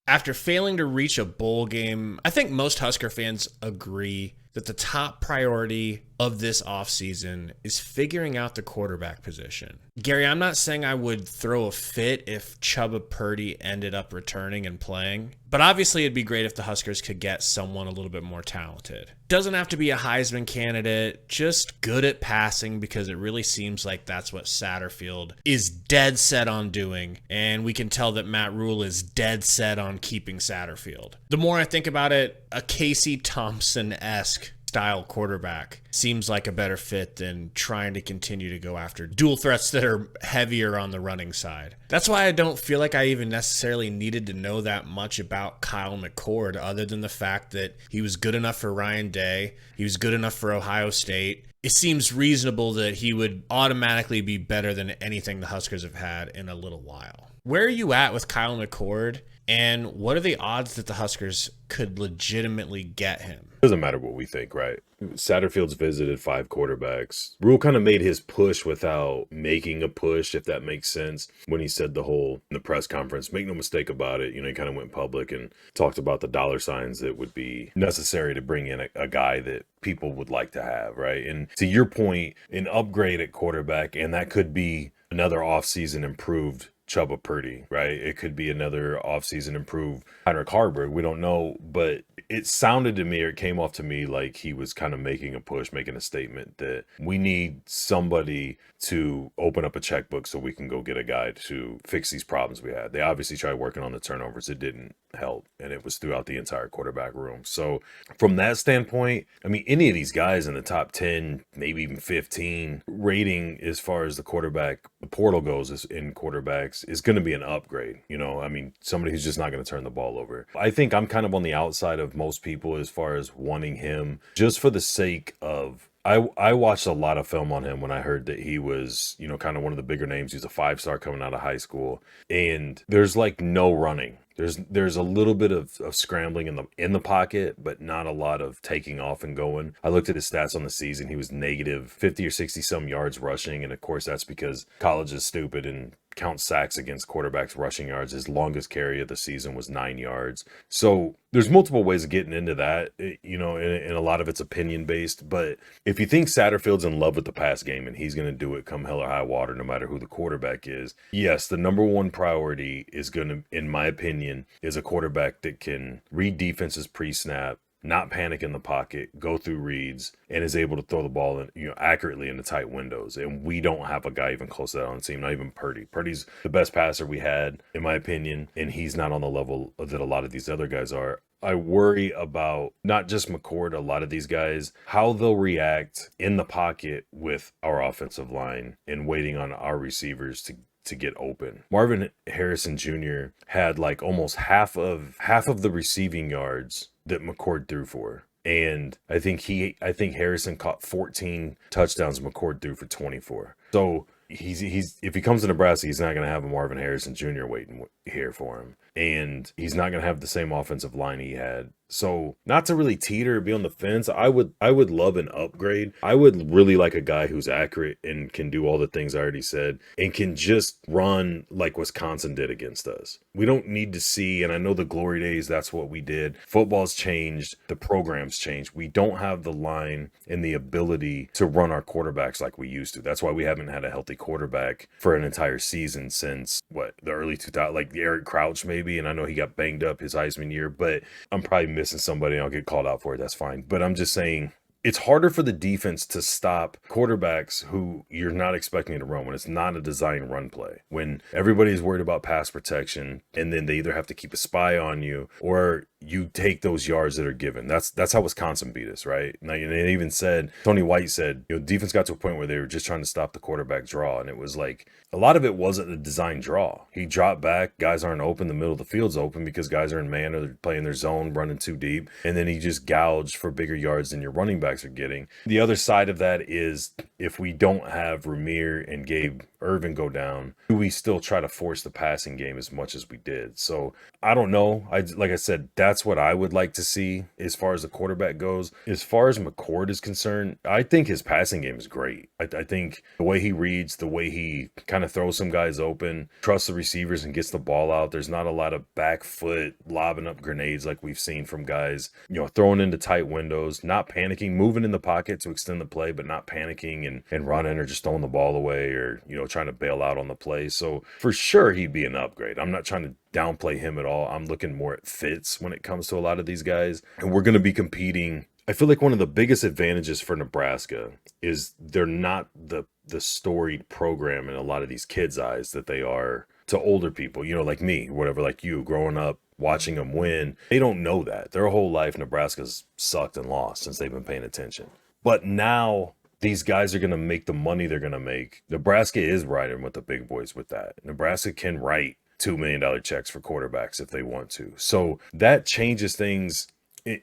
After failing to reach a bowl game, I think most Husker fans agree that the top priority of this offseason is figuring out the quarterback position. Gary, I'm not saying I would throw a fit if Chuba Purdy ended up returning and playing, but obviously it'd be great if the Huskers could get someone a little bit more talented. Doesn't have to be a Heisman candidate, just good at passing, because it really seems like that's what Satterfield is dead set on doing, and we can tell that Matt Rhule is dead set on keeping Satterfield. The more I think about it, a Casey Thompson-esque style quarterback seems like a better fit than trying to continue to go after dual threats that are heavier on the running side. That's why I don't feel like I even necessarily needed to know that much about Kyle McCord, other than the fact that he was good enough for Ryan Day, he was good enough for Ohio State. It seems reasonable that he would automatically be better than anything the Huskers have had in a little while. Where are you at with Kyle McCord, and what are the odds that the Huskers could legitimately get him? Doesn't matter what we think, right? Satterfield's visited 5 quarterbacks. Rhule kind of made his push without making a push, if that makes sense. When he said in the press conference, make no mistake about it, he kind of went public and talked about the dollar signs that would be necessary to bring in a guy that people would like to have, right? And to your point, an upgrade at quarterback, and that could be another offseason improved Chuba Purdy, right? It could be another offseason improved Heinrich Haarberg. We don't know, but it sounded to me, or it came off to me like he was kind of making a push, making a statement that we need somebody to open up a checkbook so we can go get a guy to fix these problems we had. They obviously tried working on the turnovers. It didn't help, and it was throughout the entire quarterback room. So from that standpoint, I mean, any of these guys in the top 10, maybe even 15 rating as far as the portal goes in quarterbacks is going to be an upgrade. I mean, somebody who's just not going to turn the ball over. I think I'm kind of on the outside of most people as far as wanting him just for the sake of I watched a lot of film on him when I heard that he was, kind of one of the bigger names. He's a 5-star coming out of high school, and there's like no running. There's a little bit of scrambling in the pocket, but not a lot of taking off and going. I looked at his stats on the season. He was negative 50 or 60 some yards rushing, and of course that's because college is stupid and counts sacks against quarterbacks rushing yards. His longest carry of the season was 9 yards. So there's multiple ways of getting into that, and a lot of it's opinion based. But if you think Satterfield's in love with the pass game and he's going to do it come hell or high water, no matter who the quarterback is, yes, the number one priority is going to, in my opinion, is a quarterback that can read defenses pre-snap, not panic in the pocket, go through reads, and is able to throw the ball accurately in the tight windows. And we don't have a guy even close to that on the team, not even Purdy. Purdy's the best passer we had, in my opinion, and he's not on the level that a lot of these other guys are. I worry about not just McCord, a lot of these guys, how they'll react in the pocket with our offensive line and waiting on our receivers to get open. Marvin Harrison Jr. had like almost half of the receiving yards that McCord threw for. And I think Harrison caught 14 touchdowns, McCord threw for 24. So he's if he comes to Nebraska, he's not going to have a Marvin Harrison Jr. waiting here for him. And he's not going to have the same offensive line he had. So not to really teeter or be on the fence, I would love an upgrade. I would really like a guy who's accurate and can do all the things I already said and can just run like Wisconsin did against us. We don't need to see, and I know the glory days, that's what we did. Football's changed. The program's changed. We don't have the line and the ability to run our quarterbacks like we used to. That's why we haven't had a healthy quarterback for an entire season since, the early 2000s, like Eric Crouch maybe, and I know he got banged up his Heisman year, but I'm probably missing somebody and I'll get called out for it. That's fine. But I'm just saying, it's harder for the defense to stop quarterbacks who you're not expecting to run when it's not a design run play. When everybody's worried about pass protection and then they either have to keep a spy on you or you take those yards that are given. That's how Wisconsin beat us, right? And they even said, Tony White said, defense got to a point where they were just trying to stop the quarterback draw. And it was like, a lot of it wasn't a design draw. He dropped back, guys aren't open, the middle of the field's open because guys are in man or they're playing their zone, running too deep. And then he just gouged for bigger yards than your running backs are getting. The other side of that is if we don't have Ramir and Gabe Irvin go down, do we still try to force the passing game as much as we did? So I don't know. Like I said, that's that's what I would like to see as far as the quarterback goes. As far as McCord is concerned, I think his passing game is great. I think the way he reads, the way he kind of throws some guys open, trusts the receivers and gets the ball out. There's not a lot of back foot lobbing up grenades like we've seen from guys, throwing into tight windows, not panicking, moving in the pocket to extend the play, but not panicking and running or just throwing the ball away or, trying to bail out on the play. So for sure, he'd be an upgrade. I'm not trying to downplay him at all. I'm looking more at fits when it comes to a lot of these guys. And we're going to be competing. I feel like one of the biggest advantages for Nebraska is they're not the storied program in a lot of these kids' eyes that they are to older people, like me, whatever, like you, growing up, watching them win. They don't know that. Their whole life, Nebraska's sucked and lost since they've been paying attention. But now these guys are going to make the money they're going to make. Nebraska is riding with the big boys with that. Nebraska can write $2 million checks for quarterbacks if they want to. So that changes things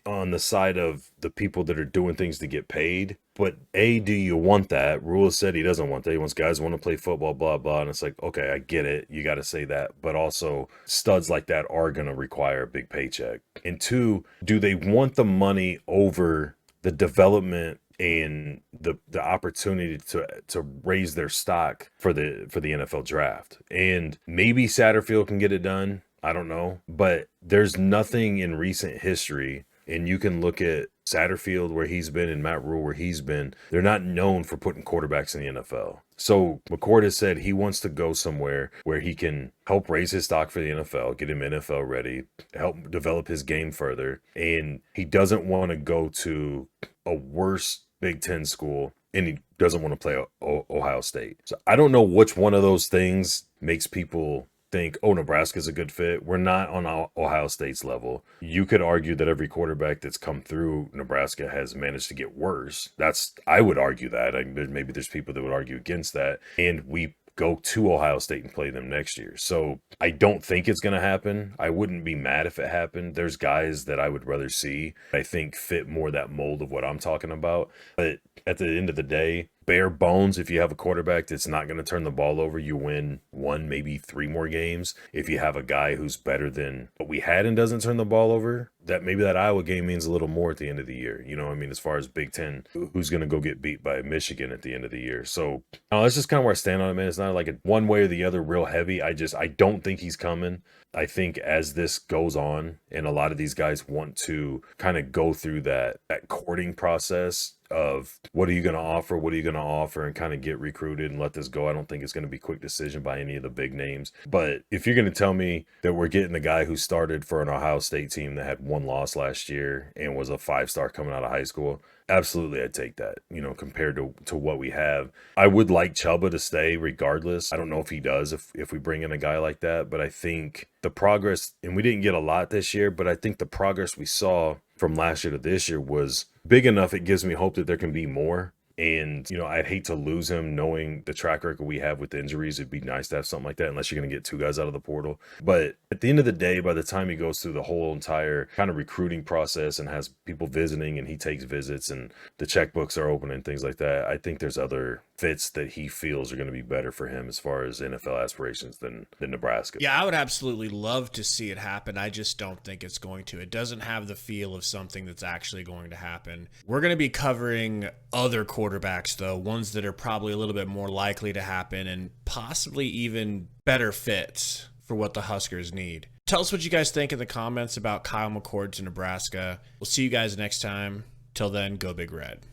on the side of the people that are doing things to get paid. But do you want that? Rhule said he doesn't want that. He wants guys who want to play football, blah, blah. And it's like, okay, I get it. You got to say that. But also studs like that are going to require a big paycheck. And two, do they want the money over the development and the opportunity to raise their stock for the NFL draft? And maybe Satterfield can get it done. I don't know. But there's nothing in recent history. And you can look at Satterfield where he's been and Matt Rhule where he's been. They're not known for putting quarterbacks in the NFL. So McCord has said he wants to go somewhere where he can help raise his stock for the NFL, get him NFL ready, help develop his game further. And he doesn't want to go to a worse Big Ten school, and he doesn't want to play Ohio State. So I don't know which one of those things makes people think, oh, Nebraska's a good fit. We're not on Ohio State's level. You could argue that every quarterback that's come through Nebraska has managed to get worse. I would argue that. Maybe there's people that would argue against that. And we go to Ohio State and play them next year. So I don't think it's going to happen. I wouldn't be mad if it happened. There's guys that I would rather see, I think, fit more that mold of what I'm talking about. But at the end of the day, bare bones, if you have a quarterback that's not going to turn the ball over, you win 1, maybe 3 more games. If you have a guy who's better than what we had and doesn't turn the ball over, maybe that Iowa game means a little more at the end of the year. As far as Big Ten, who's going to go get beat by Michigan at the end of the year. So that's just kind of where I stand on it, man. It's not like a one way or the other real heavy. I don't think he's coming. I think as this goes on and a lot of these guys want to kind of go through that courting process of what are you going to offer and kind of get recruited and let this go. I don't think it's going to be a quick decision by any of the big names. But if you're going to tell me that we're getting the guy who started for an Ohio State team that had 1 loss last year and was a 5-star coming out of high school, absolutely I'd take that, compared to what we have. I would like Chuba to stay regardless. I don't know if he does if we bring in a guy like that, but I think the progress, and we didn't get a lot this year, but I think the progress we saw from last year to this year was big enough. It gives me hope that there can be more. And, I'd hate to lose him knowing the track record we have with injuries. It'd be nice to have something like that unless you're going to get 2 guys out of the portal. But at the end of the day, by the time he goes through the whole entire kind of recruiting process and has people visiting and he takes visits and the checkbooks are open and things like that, I think there's other fits that he feels are going to be better for him as far as NFL aspirations than Nebraska. Yeah, I would absolutely love to see it happen. I just don't think it's going to. It doesn't have the feel of something that's actually going to happen. We're going to be covering other quarterbacks, though, ones that are probably a little bit more likely to happen and possibly even better fits for what the Huskers need. Tell us what you guys think in the comments about Kyle McCord to Nebraska. We'll see you guys next time. Till then, go Big Red.